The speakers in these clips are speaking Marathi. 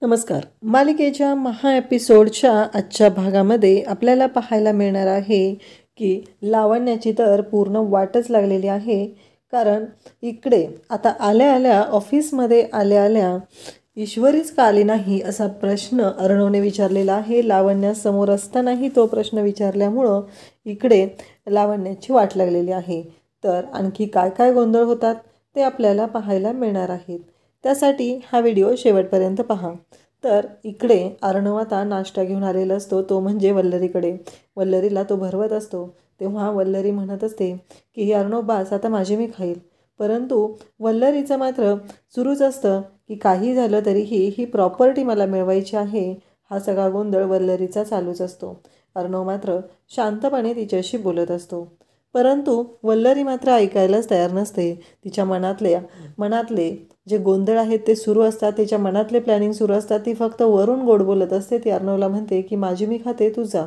नमस्कार. मालिकेच्या महा एपिसोडच्या आजच्या भागामध्ये आपल्याला पाहायला मिळणार आहे की लावण्याची तर पूर्ण वाटच लागलेली आहे. कारण इकडे आता आल्या आल्या ऑफिसमध्ये आल्या आल्या ईश्वरीच का आली नाही असा प्रश्न अर्णवने विचारलेला आहे. लावण्यासमोर असतानाही तो प्रश्न विचारल्यामुळं इकडे लावण्याची वाट लागलेली आहे. तर आणखी काय काय गोंधळ होतात ते आपल्याला पाहायला मिळणार आहेत. त्यासाठी हा व्हिडिओ शेवटपर्यंत पहा. तर इकडे अर्णव आता नाश्ता घेऊन आलेला असतो, तो म्हणजे वल्लरीकडे. वल्लरीला तो भरवत असतो. तेव्हा वल्लरी म्हणत असते की अर्णव बास, आता माझे मी खाईल. परंतु वल्लरीचं मात्र सुरूच असतं की काही झालं तरीही ही प्रॉपर्टी मला मिळवायची आहे. हा सगळा गोंधळ वल्लरीचा चालूच असतो. अर्णव मात्र शांतपणे तिच्याशी बोलत असतो. परंतु वल्लरी मात्र ऐकायलाच तयार नसते. तिच्या मनातले जे गोंधळ आहेत ते सुरू असतात, तिच्या मनातले प्लॅनिंग सुरू असतात. ती फक्त वरून गोड बोलत असते. ती अर्णवला म्हणते की माझी मी खाते, तू जा,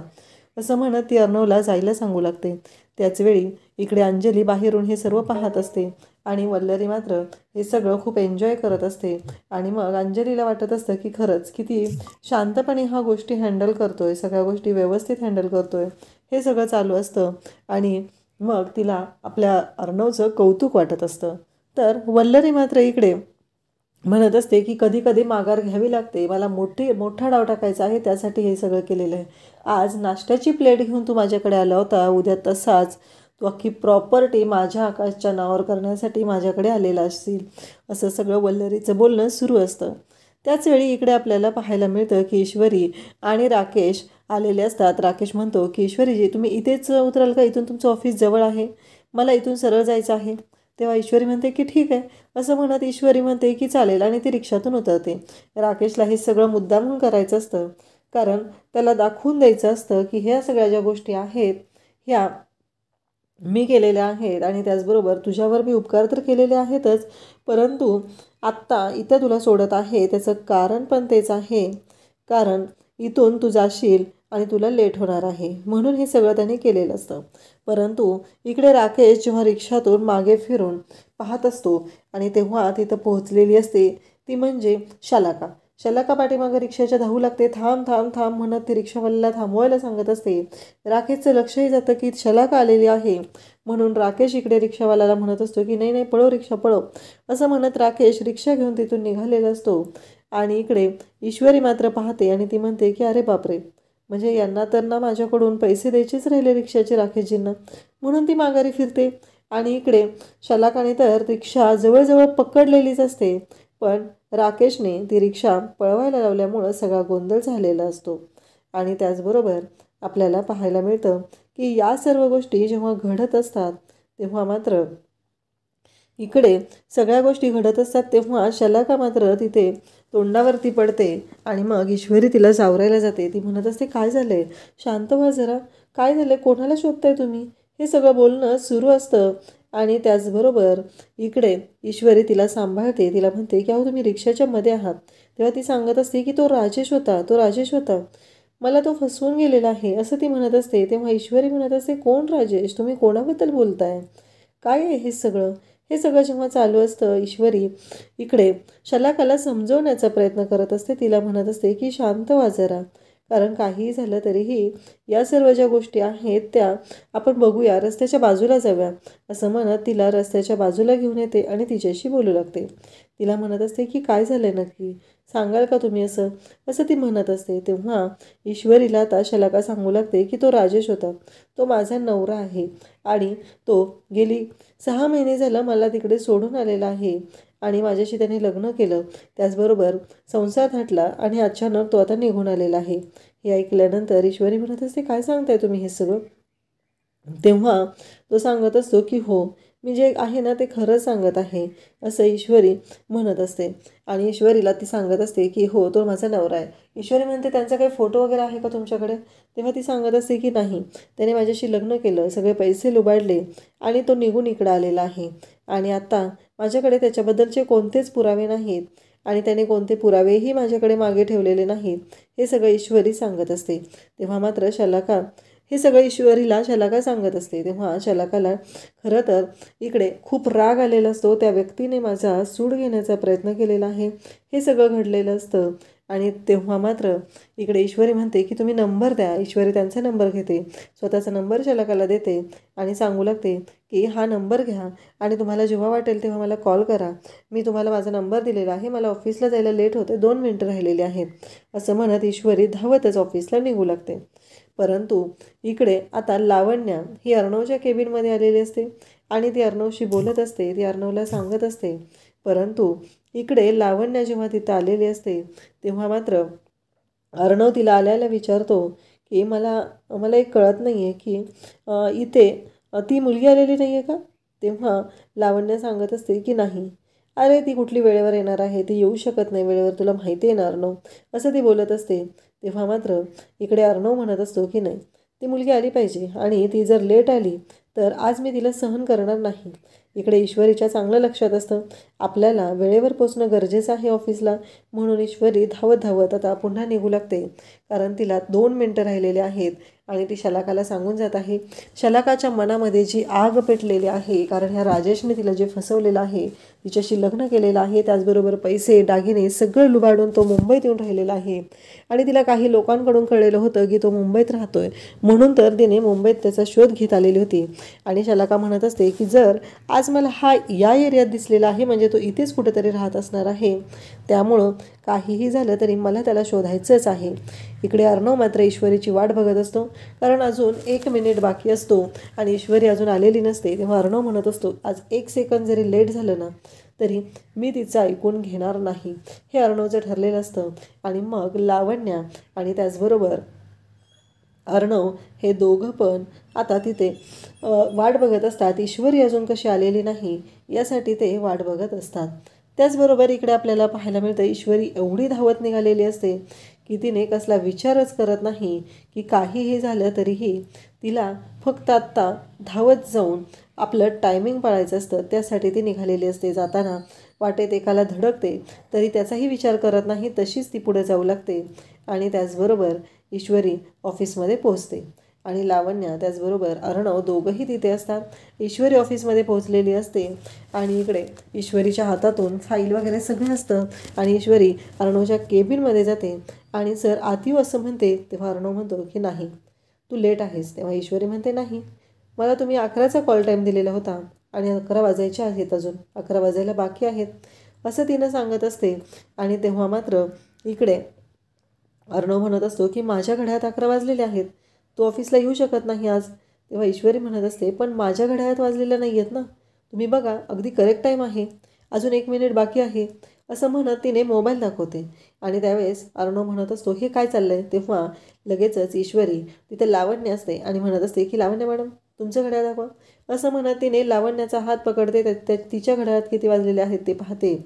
असं म्हणत ती अर्णवला जायला सांगू लागते. त्याचवेळी इकडे अंजली बाहेरून हे सर्व पाहत असते आणि वल्लरी मात्र हे सगळं खूप एन्जॉय करत असते. आणि मग अंजलीला वाटत असतं की खरंच किती शांतपणे हा गोष्टी हँडल करतोय, सगळ्या गोष्टी व्यवस्थित हँडल करतोय, हे सगळं चालू असतं. आणि मग तिला आपल्या अर्णवचं कौतुक वाटत असतं. तर वल्लरी मात्र इकडे म्हणत असते की कधी कधी माघार घ्यावी लागते. मला मोठा डाव टाकायचा आहे, त्यासाठी हे सगळं केलेलं आहे. आज नाश्त्याची प्लेट घेऊन तू माझ्याकडे आला होता, उद्या तसाच तू अख्खी प्रॉपर्टी माझ्या आकाशच्या नावावर करण्यासाठी माझ्याकडे आलेला असशील, असं सगळं वल्लरीचं बोलणं सुरू असतं. त्याचवेळी इकडे आपल्याला पाहायला मिळतं की ईश्वरी आणि राकेश आलेले असतात. राकेश म्हणतो की ईश्वरीजी, तुम्ही इथेच उतराल का? इथून तुमचं ऑफिस जवळ आहे, मला इथून सरळ जायचं आहे. तेव्हा ईश्वरी म्हणते की ठीक आहे, असं म्हणत ईश्वरी म्हणते की चालेल आणि ती रिक्षातून उतरते. राकेशला हे सगळं मुद्दामून करायचं असतं, कारण त्याला दाखवून द्यायचं असतं की ह्या सगळ्या ज्या गोष्टी आहेत ह्या मी केलेल्या आहेत आणि त्याचबरोबर तुझ्यावर मी उपकार तर केलेले आहेतच, परंतु आत्ता इथं तुला सोडत आहे त्याचं कारण पण तेच आहे, कारण इथून तू जाशील आणि तुला लेट होणार आहे, म्हणून हे सगळं त्यांनी केलेलं असतं. परंतु इकडे राकेश जेव्हा रिक्षातून मागे फिरून पाहत असतो आणि तेव्हा तिथं पोहोचलेली असते ती म्हणजे शलाका. शलाका पाठीमागे रिक्षाच्या धावू लागते. थांब थांब थांब म्हणत ती रिक्षावाल्याला थांबवायला सांगत असते. राकेशचं लक्षही जातं की शलाका आलेली आहे, म्हणून राकेश इकडे रिक्षावाल्याला म्हणत असतो की नाही नाही, पळव रिक्षा पळव, असं म्हणत राकेश रिक्षा घेऊन तिथून निघालेला असतो. आणि इकडे ईश्वरी मात्र पाहते आणि ती म्हणते की अरे बापरे, म्हणजे यांना तर ना माझ्याकडून पैसे द्यायचेच राहिले रिक्षाचे राकेशजींना, म्हणून ती माघारी फिरते. आणि इकडे शलाकाने तर रिक्षा जवळजवळ पकडलेलीच असते, पण राकेशने ती रिक्षा पळवायला लावल्यामुळं सगळा गोंधळ झालेला असतो. आणि त्याचबरोबर आपल्याला पाहायला मिळतं की या सर्व गोष्टी जेव्हा घडत असतात तेव्हा मात्र इकडे सगळ्या गोष्टी घडत असतात तेव्हा शलाका मात्र तिथे तोंडावरती पडते आणि मग ईश्वरी तिला सावरायला जाते. ती म्हणत असते काय झालं आहे, शांत व्हा जरा, काय झालं, कोणाला शोधताय तुम्ही, हे सगळं बोलणं सुरू असतं. आणि त्याचबरोबर इकडे ईश्वरी तिला सांभाळते. तिला म्हणते की अहो तुम्ही रिक्षाच्या मध्ये आहात. तेव्हा ती सांगत असते की तो राजेश होता, मला तो फसवून गेलेला आहे, असं ती म्हणत असते. तेव्हा ईश्वरी म्हणत असते कोण राजेश, तुम्ही कोणाबद्दल बोलताय, काय आहे हे सगळं. हे सगळं जेव्हा चालू असतं ईश्वरी इकडे शलाकाला समजवण्याचा प्रयत्न करत असते. तिला म्हणत असते की शांत व्हा जरा, कारण काहीही झालं तरीही या सर्व ज्या गोष्टी आहेत त्या आपण बघूया, रस्त्याच्या बाजूला जाऊया, असं म्हणत तिला रस्त्याच्या बाजूला घेऊन येते आणि तिच्याशी बोलू लागते. तिला म्हणत असते की काय झालं नक्की, सांगाल का तुम्ही, असं असं ती म्हणत असते. तेव्हा ईश्वरीला आता शलाका सांगू लागते की तो राजेश होता, तो माझा नवरा आहे आणि तो गेली 6 महिने झालं मला तिकडे सोडून आलेला आहे आणि माझ्याशी त्याने लग्न केलं, त्याचबरोबर संसार थाटला आणि अचानक तो आता निघून आलेला आहे. हे ऐकल्यानंतर ईश्वरी म्हणत असते काय सांगताय तुम्ही हे सगळं. तेव्हा तो सांगत असतो की हो, मी जे आहे ना ते खरं सांगत आहे, असं ईश्वरी म्हणत असते. आणि ईश्वरीला ती सांगत असते की हो, तो माझा नवरा आहे. ईश्वरी म्हणते त्यांचा काही फोटो वगैरे आहे का तुमच्याकडे. तेव्हा ती सांगत असते की नाही, त्याने माझ्याशी लग्न केलं, सगळे पैसे लुबाडले आणि तो निघून इकडं आलेला आहे आणि आता माझ्याकडे त्याच्याबद्दलचे कोणतेच पुरावे नाहीत आणि त्याने कोणते पुरावेही माझ्याकडे मागे ठेवलेले नाहीत, हे सगळं ईश्वरी सांगत असते. तेव्हा मात्र शलाका हे सगळं ईश्वरीला शलाका सांगत असते. तेव्हा शलाकाला खरं तर इकडे खूप राग आलेला असतो. त्या व्यक्तीने माझा सूड घेण्याचा प्रयत्न केलेला आहे, हे सगळं घडलेलं असतं. आणि तेव्हा मात्र इकडे ईश्वरी म्हणते की तुम्ही नंबर द्या. ईश्वरी त्यांचा नंबर घेते, स्वतःचा नंबर शलाकाला देते आणि सांगू लागते की हा नंबर घ्या आणि तुम्हाला जेव्हा वाटेल तेव्हा मला कॉल करा. मी तुम्हाला माझा नंबर दिलेला आहे, मला ऑफिसला जायला लेट होते, 2 मिनटं राहिलेली आहेत. असं म्हणत ईश्वरी धावतच ऑफिसला निघू लागते. परंतु इकडे आता लावण्या ही अर्णवच्या केबिनमध्ये आलेली असते आणि ती अर्णवशी बोलत असते, ती अर्णवला सांगत असते. परंतु इकडे लावण्या जेव्हा तिथं आलेली असते तेव्हा मात्र अर्णव तिला आल्याला विचारतो की मला मला एक कळत नाही आहे की इथे ती मुलगी आलेली नाही आहे का? तेव्हा लावण्य सांगत असते की नाही, अरे ती कुठली वेळेवर येणार आहे, ती येऊ शकत नाही वेळेवर, तुला माहिती आहे ना अर्णव, असं ती बोलत असते. तेव्हा मात्र इकडे अर्णव म्हणत असतो की नाही, ती मुलगी आली पाहिजे आणि ती जर लेट आली तर आज मी तिला सहन करणार नाही. इकडे ईश्वरीच्या चांगलं लक्षात असतं आपल्याला वेळेवर पोचणं गरजेचं आहे ऑफिसला, म्हणून ईश्वरी धावत धावत आता पुन्हा निघू लागते. कारण तिला 2 मिनटं राहिलेले आहेत आणि ती शलाकाला सांगून जात आहे. शलाकाच्या मनामध्ये जी आग पेटलेली आहे, कारण ह्या राजेशने तिला जे फसवलेलं आहे, तिच्याशी लग्न केलेलं आहे, त्याचबरोबर पैसे दागिने सगळं लुबाडून तो मुंबईत येऊन राहिलेला आहे आणि तिला काही लोकांकडून कळलेलं होतं की तो मुंबईत राहतोय, म्हणून तर तिने मुंबईत त्याचा शोध घेत आलेली होती. आणि शलाका म्हणत असते की जर आज मला हा या एरियात दिसलेला आहे म्हणजे तो इथेच कुठेतरी राहत असणार आहे, त्यामुळं काहीही झालं तरी मला त्याला शोधायचंच आहे. इकडे अर्णव मात्र ईश्वरीची वाट बघत असतो, कारण अजून 1 मिनिट बाकी असतो आणि ईश्वरी अजून आलेली नसते. तेव्हा अर्णव म्हणत असतो आज 1 सेकंद जरी लेट झालं ना तरी मी तिचं ऐकून घेणार नाही, हे अर्णवचं ठरलेलं असतं. आणि मग लावण्या आणि त्याचबरोबर अर्णव हे दोघं पण आता तिथे वाट बघत असतात. ईश्वरी अजून कशी आलेली नाही यासाठी ते वाट बघत असतात. त्याचबरोबर इकडे आपल्याला पाहायला मिळतं ईश्वरी एवढी धावत निघालेली असते की तिने कसला विचारच करत नाही की काहीही झालं तरीही तिला फक्त आत्ता धावत जाऊन आपलं टायमिंग पाळायचं असतं, त्यासाठी ती निघालेली असते. जाताना वाटेत एकाला धडकते तरी त्याचाही विचार करत नाही, तशीच ती पुढे जाऊ लागते. आणि त्याचबरोबर ईश्वरी ऑफिसमध्ये पोहोचते आणि लावण्या त्याचबरोबर अर्णव दोघंही तिथे असतात. ईश्वरी ऑफिसमध्ये पोहोचलेली असते आणि इकडे ईश्वरीच्या हातातून फाईल वगैरे सगळं असतं आणि ईश्वरी अर्णवच्या केबिनमध्ये जाते आणि सर आत येऊ असं म्हणते. तेव्हा अर्णव म्हणतो की नाही तू लेट आहेस. तेव्हा ईश्वरी म्हणते नाही, मला तुम्ही 11चा कॉल टाईम दिलेला होता आणि 11 वाजायचे आहेत, अजून 11 वाजायला बाकी आहेत, असं तिनं सांगत असते. आणि तेव्हा मात्र इकडे अर्णव म्हणत असतो की माझ्या घड्याळात 11 वाजलेले आहेत, तू ऑफिसला येऊ शकत नाही आज. तेव्हा ईश्वरी म्हणत असते पण माझ्या घड्याळात वाजलेल्या नाही आहेत ना, तुम्ही बघा अगदी करेक्ट टाईम आहे, अजून 1 मिनिट बाकी आहे, असं म्हणत तिने मोबाईल दाखवते. आणि त्यावेळेस अर्णव म्हणत असतो हे काय चाललं आहे. तेव्हा लगेचच ईश्वरी तिथे लावण्य असते आणि म्हणत असते की लावण्य मॅडम तुमचं घड्याळ दाखवा, असं म्हणत तिने लावण्याचा हात पकडते, तिच्या घड्याळात किती वाजलेले आहेत ते पाहते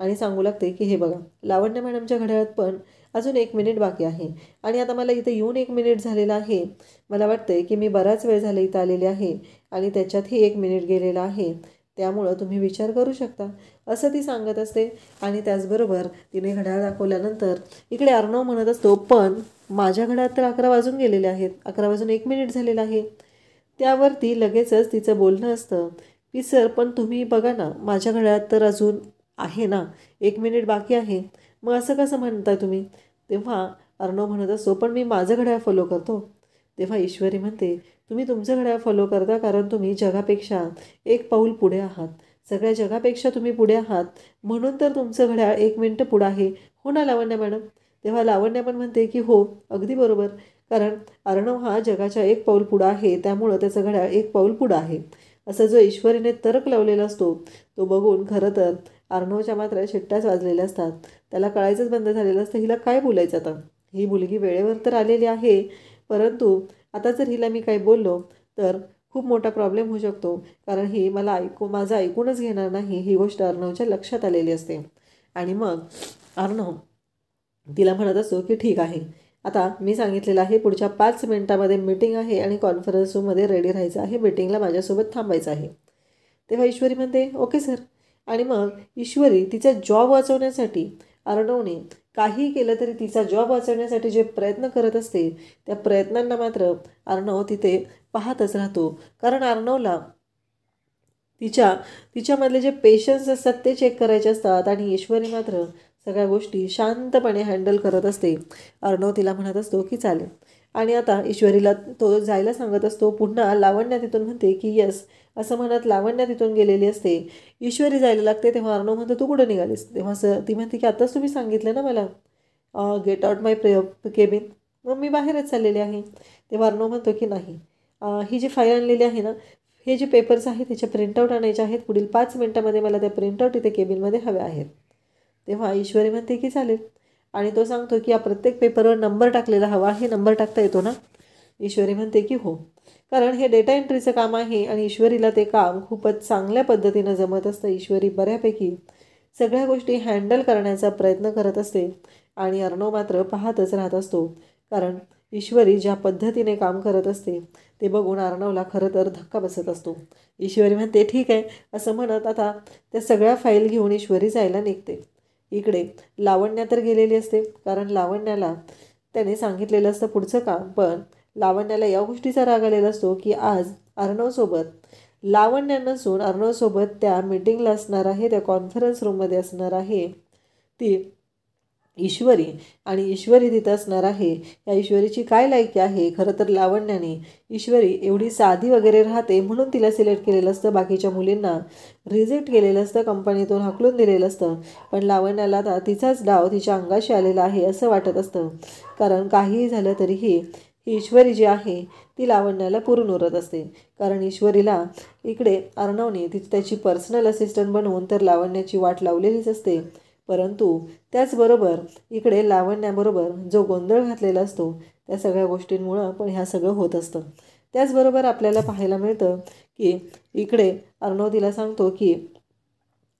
आणि सांगू लागते की हे बघा लावण्य मॅडमच्या घड्याळात पण अजून 1 मिनिट बाकी आहे आणि आता मला इथं येऊन 1 मिनिट झालेला आहे, मला वाटतंय की मी बराच वेळ झाला इथं आलेले आहे आणि त्याच्यातही 1 मिनिट गेलेला आहे, त्यामुळं तुम्ही विचार करू शकता, असं ती सांगत असते. आणि त्याचबरोबर तिने घड्याळ दाखवल्यानंतर इकडे अर्णव म्हणत असतो पण माझ्या घड्याळात तर 11 वाजून गेलेले आहेत, 11 वाजून 1 मिनिट झालेला आहे. त्यावरती लगेचच तिचं बोलणं असतं की सर पण तुम्ही बघा ना माझ्या घड्याळात तर अजून आहे ना, 1 मिनिट बाकी आहे, मग असं कसं म्हणताय तुम्ही. तेव्हा अर्णव म्हणत असतो पण मी माझं घड्याळ फॉलो करतो. तेव्हा ईश्वरी म्हणते तुम्ही तुमचं घड्याळ फॉलो करता कारण तुम्ही जगापेक्षा 1 पाऊल पुढे आहात, सगळ्या जगापेक्षा तुम्ही पुढे आहात, म्हणून तर तुमचं घड्याळ 1 मिनिट पुढं आहे, हो ना लावण्या मॅडम. तेव्हा लावण्या पण म्हणते की हो अगदी बरोबर, कारण अर्णव हा जगाच्या 1 पाऊल पुढं आहे, त्यामुळं त्याचं घड्याळ 1 पाऊल पुढं आहे, असं जो ईश्वरीने तर्क लावलेला असतो तो बघून खरं तर अर्णवच्या मात्र शिट्ट्याच वाजलेल्या असतात. त्याला कळायचंच बंद झालेलं असतं हिला काय बोलायचं आता, ही मुलगी वेळेवर तर आलेली आहे, परंतु आता जर हिला मी काही बोललो तर खूप मोठा प्रॉब्लेम होऊ शकतो, कारण ही मला माझं ऐकूनच घेणार नाही, ही गोष्ट अर्णवच्या लक्षात आलेली असते. आणि मग अर्णव तिला म्हणत असतो की ठीक आहे, आता मी सांगितलेलं आहे पुढच्या 5 मिनिटामध्ये मीटिंग आहे आणि कॉन्फरन्स रूममध्ये रेडी राहायचं आहे, मीटिंगला माझ्यासोबत थांबायचं आहे. तेव्हा ईश्वरी म्हणते ओके सर. आणि मग ईश्वरी तिचा जॉब वाचवण्यासाठी अर्णवने काही केलं तरी तिचा जॉब वाचवण्यासाठी जे प्रयत्न करत असते त्या प्रयत्नांना मात्र अर्णव तिथे पाहतच राहतो, कारण अर्णवला तिच्यामधले जे पेशन्स असतात ते चेक करायचे असतात आणि ईश्वरी मात्र सगळ्या गोष्टी शांतपणे हँडल करत असते. अर्णव तिला म्हणत असतो की चालेल. आणि आता ईश्वरीला तो जायला सांगत असतो. पुन्हा लावण्या तिथून म्हणते की येस असं म्हणत लावण्या तिथून गेलेली असते. ईश्वरी जायला लागते तेव्हा अर्णव म्हणतो तू कुठं निघालीस. तेव्हा ती म्हणते की आत्ताच तुम्ही सांगितलं ना मला गेट आउट माय केबिन, मग मी बाहेरच चाललेले आहे. तेव्हा अर्णव म्हणतो की नाही, ही जी फाईल आणलेली आहे ना, हे जे पेपर्स आहेत त्याचे प्रिंटआउट आणायचे आहेत. पुढील 5 मिनटामध्ये मला त्या प्रिंटआउट इथे केबिनमध्ये हव्या आहेत. तेव्हा ईश्वरी म्हणते की चालेल. आणि तो सांगतो की या प्रत्येक पेपरवर नंबर टाकलेला हवा आहे. नंबर टाकता येतो ना. ईश्वरी म्हणते की हो, कारण हे डेटा एंट्रीचं काम आहे आणि ईश्वरीला ते काम खूपच चांगल्या पद्धतीनं जमत असतं. ईश्वरी बऱ्यापैकी सगळ्या गोष्टी हँडल करण्याचा प्रयत्न करत असते आणि अर्णव मात्र पाहतच राहत असतो. कारण ईश्वरी ज्या पद्धतीने काम करत असते ते बघून अर्णवला खरं तर धक्का बसत असतो. ईश्वरी म्हणते ठीक आहे असं म्हणत आता त्या सगळ्या फाईल घेऊन ईश्वरी जायला निघते. इकडे लावण्या तर गेलेली असते, कारण लावण्याला त्याने सांगितलेलं असतं पुढचं काम. पण लावण्याला या गोष्टीचा राग आलेला असतो की आज अर्णवसोबत लावण्या नसून अर्णवसोबत त्या मीटिंगला असणार आहे, त्या कॉन्फरन्स रूममध्ये असणार आहे ती ईश्वरी. आणि ईश्वरी तिथं असणार आहे. या ईश्वरीची काय लायकी आहे. खरं तर लावण्याने ईश्वरी एवढी साधी वगैरे राहते म्हणून तिला सिलेक्ट केलेलं असतं. बाकीच्या मुलींना रिजेक्ट केलेलं असतं, कंपनीतून हाकलून दिलेलं असतं. पण लावण्याला आता तिचाच डाव तिच्या अंगाशी आलेला आहे असं वाटत असतं. कारण काहीही झालं तरीही ही ईश्वरी जी आहे ती लावण्याला पुरून उरत असते. कारण ईश्वरीला इकडे अर्णवने त्याची पर्सनल असिस्टंट बनवून तर लावण्याची वाट लावलेलीच असते. परंतु त्याचबरोबर इकडे लावण्याबरोबर जो गोंधळ घातलेला असतो त्या सगळ्या गोष्टींमुळं पण ह्या सगळं होत असतं. त्याचबरोबर आपल्याला पाहायला मिळतं की इकडे अर्णव तिला सांगतो की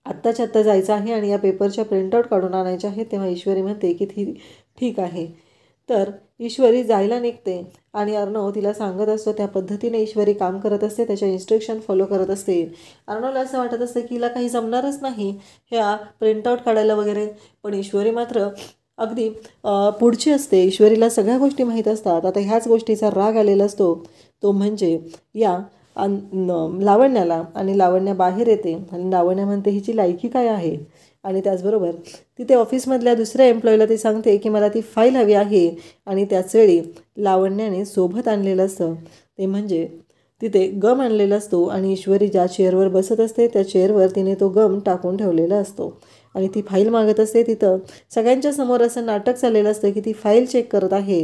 आत्ताच्या आत्ता जायचं आहे आणि या पेपरच्या प्रिंटआउट काढून आणायच्या आहेत. तेव्हा ईश्वरी म्हणते की ठीक आहे. तर ईश्वरी जायला निघते आणि अर्णव तिला सांगत असतो. त्या पद्धतीने ईश्वरी काम करत असते, त्याच्या इन्स्ट्रक्शन फॉलो करत असते. अर्णवला असं वाटत असतं की हिला काही जमणारच नाही ह्या प्रिंटआउट काढायला वगैरे. पण ईश्वरी मात्र अगदी पुढची असते. ईश्वरीला सगळ्या गोष्टी माहीत असतात. आता ह्याच गोष्टीचा राग आलेला असतो, तो म्हणजे या लावण्याला. आणि लावण्या बाहेर येते आणि लावण्या म्हणते हिची लायकी काय आहे. आणि त्याचबरोबर तिथे ऑफिसमधल्या दुसऱ्या एम्प्लॉईला ती सांगते की मला ती फाईल हवी आहे. आणि त्याचवेळी लावण्याने सोबत आणलेलं असतं ते म्हणजे तिथे गम आणलेला असतो. आणि ईश्वरी ज्या चेअरवर बसत असते त्या चेअरवर तिने तो गम टाकून ठेवलेला असतो. आणि ती फाईल मागत असते. तिथं सगळ्यांच्या समोर असं नाटक चाललेलं असतं की ती फाईल चेक करत आहे,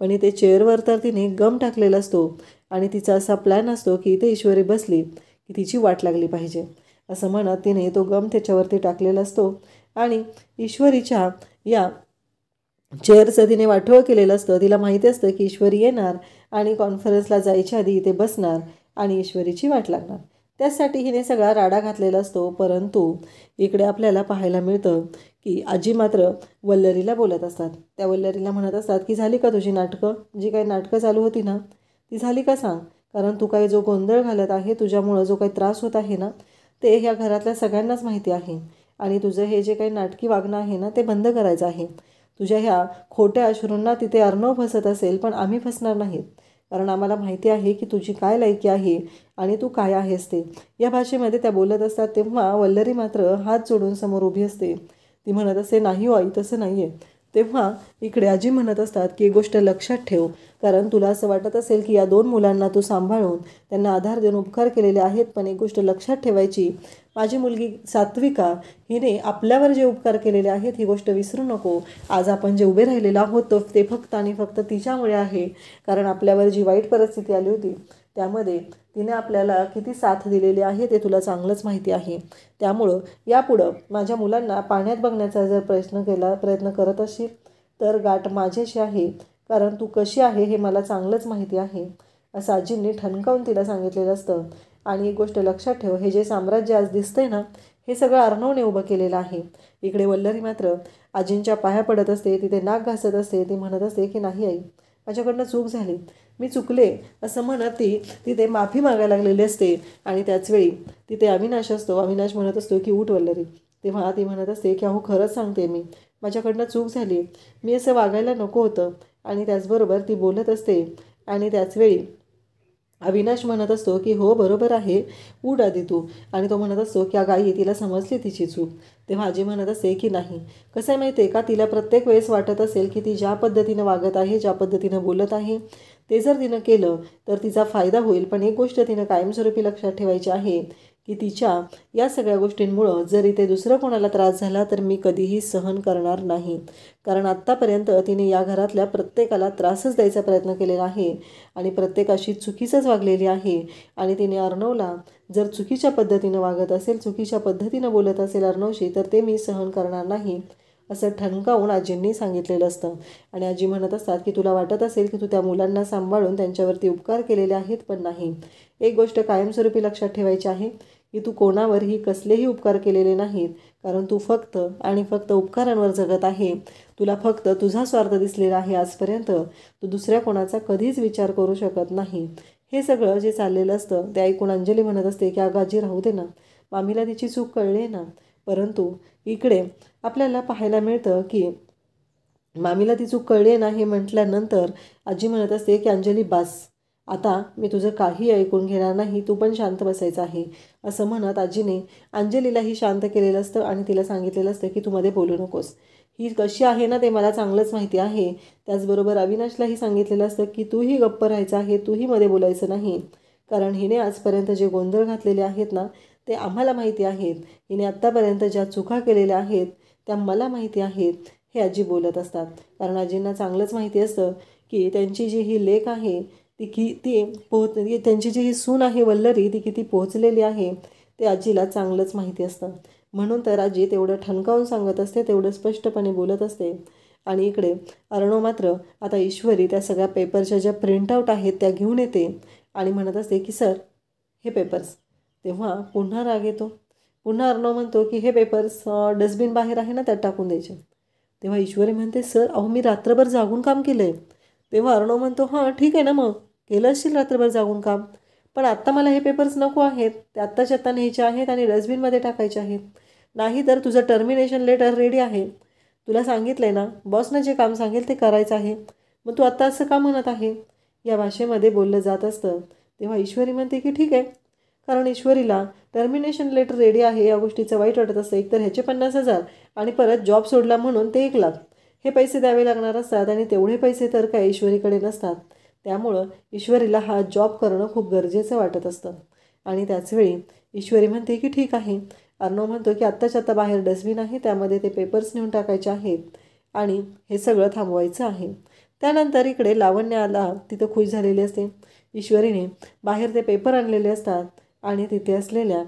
पण इथे चेअरवर तर तिने गम टाकलेला असतो. आणि तिचा असा प्लॅन असतो की इथे ईश्वरी बसली की तिची वाट लागली पाहिजे असं म्हणत तिने तो गम त्याच्यावरती टाकलेला असतो. आणि ईश्वरीच्या या चेअरचं तिने वाटोळं केलेलं असतं. तिला माहिती असतं की ईश्वरी येणार आणि कॉन्फरन्सला जायच्या आधी इथे बसणार आणि ईश्वरीची वाट लागणार. त्यासाठी हिने सगळा राडा घातलेला असतो. परंतु इकडे आपल्याला पाहायला मिळतं की आजी मात्र वल्लरीला बोलत असतात. त्या वल्लरीला म्हणत असतात की झाली का तुझी नाटकं, जी काही नाटकं चालू होती ना ती झाली का सांग. कारण तू काही जो गोंधळ घालत आहे, तुझ्यामुळं जो काही त्रास होत आहे ना ते ह्या घरातल्या सगळ्यांनाच माहिती आहे. आणि तुझं हे जे काही नाटकी वागणं आहे ना ते बंद करायचं आहे. तुझ्या ह्या खोट्या अश्रूंना तिथे अर्णव फसत असेल पण आम्ही फसणार नाहीत. कारण आम्हाला माहिती आहे की तुझी काय लायकी आहे आणि तू काय आहेस ते. या भाषेमध्ये त्या बोलत असतात. तेव्हा वल्लरी मात्र हात जोडून समोर उभी असते. ती म्हणत असते नाही हो आई, तसं नाही आहे. तेव्हा इकडे आजी म्हणत असतात की एक गोष्ट लक्षात ठेव, कारण तुला असं वाटत असेल की या 2 मुलांना तू सांभाळून त्यांना आधार देऊन उपकार केलेले आहेत, पण एक गोष्ट लक्षात ठेवायची, माझी मुलगी सात्विका हिने आपल्यावर जे उपकार केलेले आहेत ही गोष्ट विसरू नको. आज आपण जे उभे राहिलेलो आहोत ते फक्त आणि फक्त तिच्यामुळे आहे. कारण आपल्यावर जी वाईट परिस्थिती आली होती त्यामध्ये तिने आपल्याला किती साथ दिलेली आहे ते तुला चांगलंच माहिती आहे. त्यामुळं यापुढं माझ्या मुलांना पाण्यात बघण्याचा जर प्रयत्न करत असशील तर गाठ माझ्याशी आहे, कारण तू कशी आहे हे मला चांगलंच माहिती आहे असं आजींनी ठणकावून तिला सांगितलेलं असतं. आणि एक गोष्ट लक्षात ठेव, हे जे साम्राज्य आज दिसतंय ना हे सगळं अर्णवने उभं केलेलं आहे. इकडे वल्लरी मात्र आजींच्या पाया पडत असते, तिथे नाक घासत असते. ती म्हणत असते की नाही आई, माझ्याकडनं चूक झाली, मी चुकले असं म्हणत ती तिथे माफी मागायला लागलेली असते. आणि त्याचवेळी तिथे अविनाश असतो. अविनाश म्हणत असतो की उठ वल्लरी. तेव्हा ती म्हणत असते की अहो खरंच सांगते, मी माझ्याकडनं चूक झाली, मी असं वागायला नको होतं. आणि त्याचबरोबर ती बोलत असते. आणि त्याचवेळी अविनाश म्हणत असतो की हो बरोबर आहे, उठ आधी तू. आणि तो म्हणत असतो की अगं आई, तिला समजली तिची चूक. तेव्हा आजी म्हणत असते की नाही, कसं आहे माहिती आहे का, तिला प्रत्येक वेळेस वाटत असेल की ती ज्या पद्धतीनं वागत आहे, ज्या पद्धतीनं बोलत आहे, ते जर तिनं केलं तर तिचा फायदा होईल. पण एक गोष्ट तिनं कायमस्वरूपी लक्षात ठेवायची आहे की तिच्या या सगळ्या गोष्टींमुळं जर इथे दुसरं कोणाला त्रास झाला तर मी कधीही सहन करणार नाही. कारण आत्तापर्यंत तिने या घरातल्या प्रत्येकाला त्रासच द्यायचा प्रयत्न केलेला आहे आणि प्रत्येकाशी चुकीचंच वागलेली आहे. आणि तिने अर्णवला जर चुकीच्या पद्धतीनं वागत असेल, चुकीच्या पद्धतीनं बोलत असेल अर्णवशी, तर ते मी सहन करणार नाही असं ठणकावून आजींनी सांगितलेलं असतं. आणि आजी म्हणत असतात की तुला वाटत असेल की तू त्या मुलांना सांभाळून त्यांच्यावरती उपकार केलेले आहेत, पण नाही. एक गोष्ट कायमस्वरूपी लक्षात ठेवायची आहे की तू कोणावरही कसलेही उपकार केलेले नाहीत, कारण तू फक्त आणि फक्त उपकारांवर जगत आहे. तुला फक्त तुझा स्वार्थ दिसलेला आहे आजपर्यंत. तू दुसऱ्या कोणाचा कधीच विचार करू शकत नाही. हे सगळं जे चाललेलं असतं ते ऐकून अंजली म्हणत असते की अगं आजी, राहू दे ना, मामीला तिची चूक कळली ना. परंतु इकडे आपल्याला पाहायला मिळतं की मामीला ती चूक कळली ना हे म्हटल्यानंतर आजी म्हणत असते की अंजली बास, आता मी तुझं काही ऐकून घेणार नाही, तू पण शांत बसायचं आहे. असं म्हणत आजीने अंजलीलाही शांत केलेलं असतं आणि तिला सांगितलेलं असतं की तू मध्ये बोलू नकोस. ही कशी आहे ना ते मला चांगलंच माहिती आहे. त्याचबरोबर अविनाशलाही सांगितलेलं असतं की तूही गप्प राहायचं आहे, तूही मध्ये बोलायचं नाही. कारण हिने आजपर्यंत जे गोंधळ घातलेले आहेत ना ते आम्हाला माहिती आहेत. हिने आत्तापर्यंत ज्या चुका केलेल्या आहेत त्या मला माहिती आहेत, हे आजी बोलत असतात. कारण आजींना चांगलंच माहिती असतं की त्यांची जी ही लेक आहे त्यांची जी ही सून आहे वल्लरी, ती किती पोहोचलेली आहे ते आजीला चांगलंच माहिती असतं. म्हणून तर आजी तेवढं ठणकावून सांगत असते, तेवढं स्पष्टपणे बोलत असते. आणि इकडे अर्णव मात्र आता ईश्वरी त्या सगळ्या पेपरच्या ज्या प्रिंटआउट आहेत त्या घेऊन येते आणि म्हणत असते की सर, हे पेपर्स. तेव्हा पुन्हा राग येतो. पुन्हा अर्णव म्हणतो की हे पेपर्स डस्टबिन बाहेर आहे ना, त्यात टाकून द्यायचे. तेव्हा ईश्वरी म्हणते सर, अहो मी रात्रभर जागून काम केलं आहे. तेव्हा अर्णव म्हणतो हां ठीक आहे ना, मग केलं असशील रात्रभर जागून काम, पण आत्ता मला हे पेपर्स नको आहेत, ते आत्ताच्या आत्ता न्यायचे आहेत आणि डस्टबिनमध्ये टाकायचे आहेत. नाही तर तुझं टर्मिनेशन लेटर रेडी आहे. तुला सांगितलं आहे ना, बॉसनं जे काम सांगेल ते करायचं आहे, मग तू आत्ता असं का म्हणत आहे. या भाषेमध्ये बोललं जात असतं. तेव्हा ईश्वरी म्हणते की ठीक आहे. कारण ईश्वरीला टर्मिनेशन लेटर रेडी आहे या गोष्टीचं वाईट वाटत असतं. एकतर ह्याचे 50,000 आणि परत जॉब सोडला म्हणून ते 1,00,000 हे पैसे द्यावे लागणार असतात आणि तेवढे पैसे तर काय ईश्वरीकडे नसतात. त्यामुळं ईश्वरीला हा जॉब करणं खूप गरजेचं वाटत असतं. आणि त्याचवेळी ईश्वरी म्हणते की ठीक आहे. अर्णव म्हणतो की आत्ताच्या आत्ता बाहेर डस्टबिन आहे, त्यामध्ये ते पेपर्स नेऊन टाकायचे आहेत आणि हे सगळं थांबवायचं आहे. त्यानंतर इकडे लावण्याला तिथं खुश झालेली असते. ईश्वरीने बाहेर ते पेपर आणलेले असतात आणि तिथे असलेल्या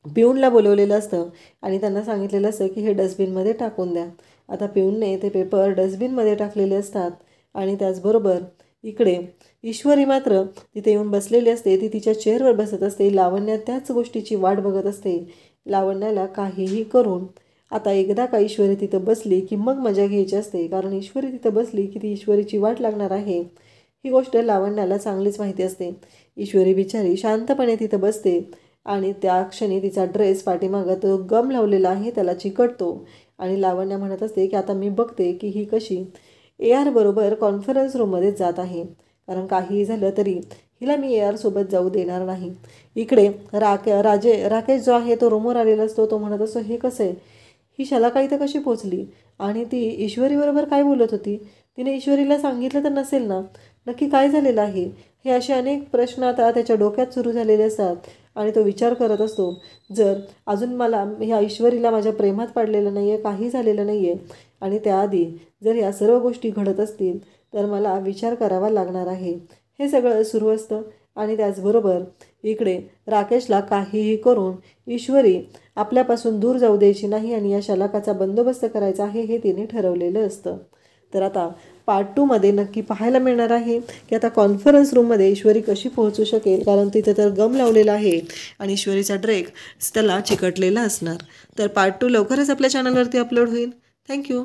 पिऊनला बोलवलेलं असतं आणि त्यांना सांगितलेलं असतं की हे डस्टबिनमध्ये टाकून द्या. आता पिऊनने ते पेपर डस्टबिनमध्ये टाकलेले असतात आणि त्याचबरोबर इकडे ईश्वरी मात्र तिथे येऊन बसलेली असते. ती तिच्या चेअरवर बसत असते. लावण्या त्याच गोष्टीची वाट बघत असते. लावण्याला काहीही करून आता एकदा का ईश्वरी तिथं बसली की मग मजा घ्यायची असते. कारण ईश्वरी तिथं बसली की ती ईश्वरीची वाट लागणार आहे ही गोष्ट लावण्याला चांगलीच माहिती असते. ईश्वरी बिचारी शांतपणे तिथं बसते आणि त्या क्षणी तिचा ड्रेस पाठीमागं तो गम लावलेला आहे त्याला चिकटतो आणि लावण्या म्हणत असते की आता मी बघते की ही कशी AR बरोबर कॉन्फरन्स रूममध्ये जात आहे. कारण काहीही झालं तरी हिला मी AR सोबत जाऊ देणार नाही. इकडे राकेश जो आहे तो रूमवर आलेला असतो. तो म्हणत असतो हे कसं आहे, ही शलाका इथं कशी पोचली आणि ती ईश्वरीबरोबर काय बोलत होती. तिने ईश्वरीला सांगितलं तर नसेल ना, नक्की काय झालेलं आहे. हे असे अनेक प्रश्न आता त्याच्या डोक्यात सुरू झालेले असतात आणि तो विचार करत असतो, जर अजून मला ह्या ईश्वरीला माझ्या प्रेमात पाडलेलं नाही आहे, काही झालेलं नाही आहे आणि त्याआधी जर या सर्व गोष्टी घडत असतील तर मला विचार करावा लागणार आहे. हे सगळं सुरू असतं आणि त्याचबरोबर इकडे राकेशला काहीही करून ईश्वरी आपल्यापासून दूर जाऊ द्यायची नाही आणि या शलाकाचा बंदोबस्त करायचा आहे हे तिने ठरवलेलं असतं. तर आता पार्ट 2मध्ये नक्की पाहायला मिळणार आहे की आता कॉन्फरन्स रूममध्ये ईश्वरी कशी पोहोचू शकेल. कारण तिथे तर गम लावलेला आहे आणि ईश्वरीचा ड्रेस त्याला चिकटलेला असणार. तर पार्ट 2 लवकरच आपल्या चॅनलवरती अपलोड होईल. थँक्यू.